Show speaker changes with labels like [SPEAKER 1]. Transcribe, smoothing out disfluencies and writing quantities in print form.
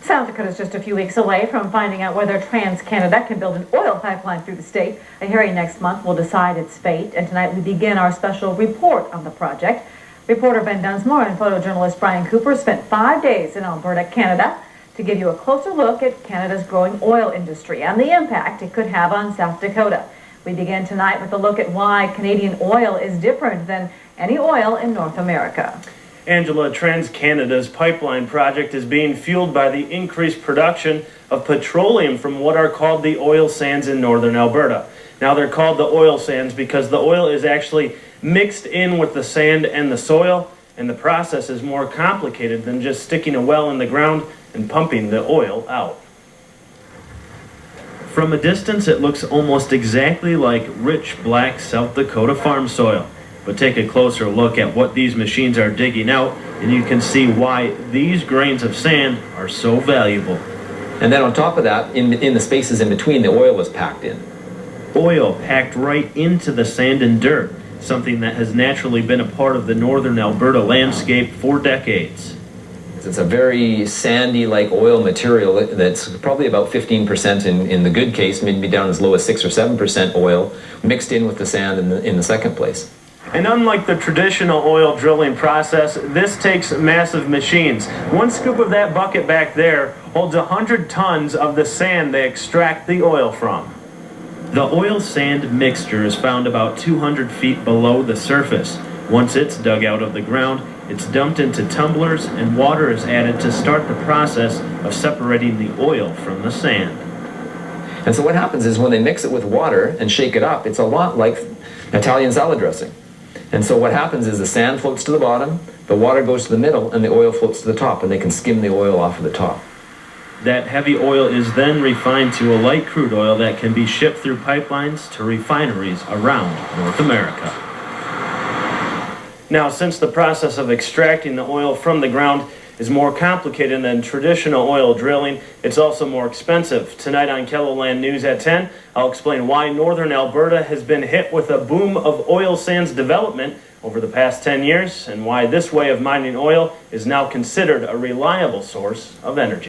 [SPEAKER 1] South Dakota is just a few weeks away from finding out whether Transcanada can build an oil pipeline through the state. A hearing next month will decide its fate, and tonight we begin our special report on the project. Reporter Ben Dunsmoor and photojournalist Brian Cooper spent 5 days in Alberta, Canada, to give you a closer look at Canada's growing oil industry and the impact it could have on South Dakota. We begin tonight with a look at why Canadian oil is different than any oil in North America.
[SPEAKER 2] Angela, TransCanada's pipeline project is being fueled by the increased production of petroleum from what are called the oil sands in northern Alberta. Now they're called the oil sands because the oil is actually mixed in with the sand and the soil, and the process is more complicated than just sticking a well in the ground and pumping the oil out. From a distance, it looks almost exactly like rich black South Dakota farm soil. But take a closer look at what these machines are digging out, and you can see why these grains of sand are so valuable.
[SPEAKER 3] And then on top of that, in the spaces in between, the oil is packed in.
[SPEAKER 2] Oil packed right into the sand and dirt, something that has naturally been a part of the northern Alberta landscape for decades.
[SPEAKER 3] It's a very sandy-like oil material that's probably about 15% in the good case, maybe down as low as 6 or 7% oil, mixed in with the sand in the second place.
[SPEAKER 2] And unlike the traditional oil drilling process, this takes massive machines. One scoop of that bucket back there holds 100 tons of the sand they extract the oil from. The oil sand mixture is found about 200 feet below the surface. Once it's dug out of the ground, it's dumped into tumblers and water is added to start the process of separating the oil from the sand.
[SPEAKER 3] And so what happens is when they mix it with water and shake it up, it's a lot like Italian salad dressing. And so what happens is the sand floats to the bottom, the water goes to the middle, and the oil floats to the top, and they can skim the oil off of the top.
[SPEAKER 2] That heavy oil is then refined to a light crude oil that can be shipped through pipelines to refineries around North America. Now, since the process of extracting the oil from the ground is more complicated than traditional oil drilling, it's also more expensive. Tonight on Kelo Land News at 10, I'll explain why northern Alberta has been hit with a boom of oil sands development over the past 10 years and why this way of mining oil is now considered a reliable source of energy.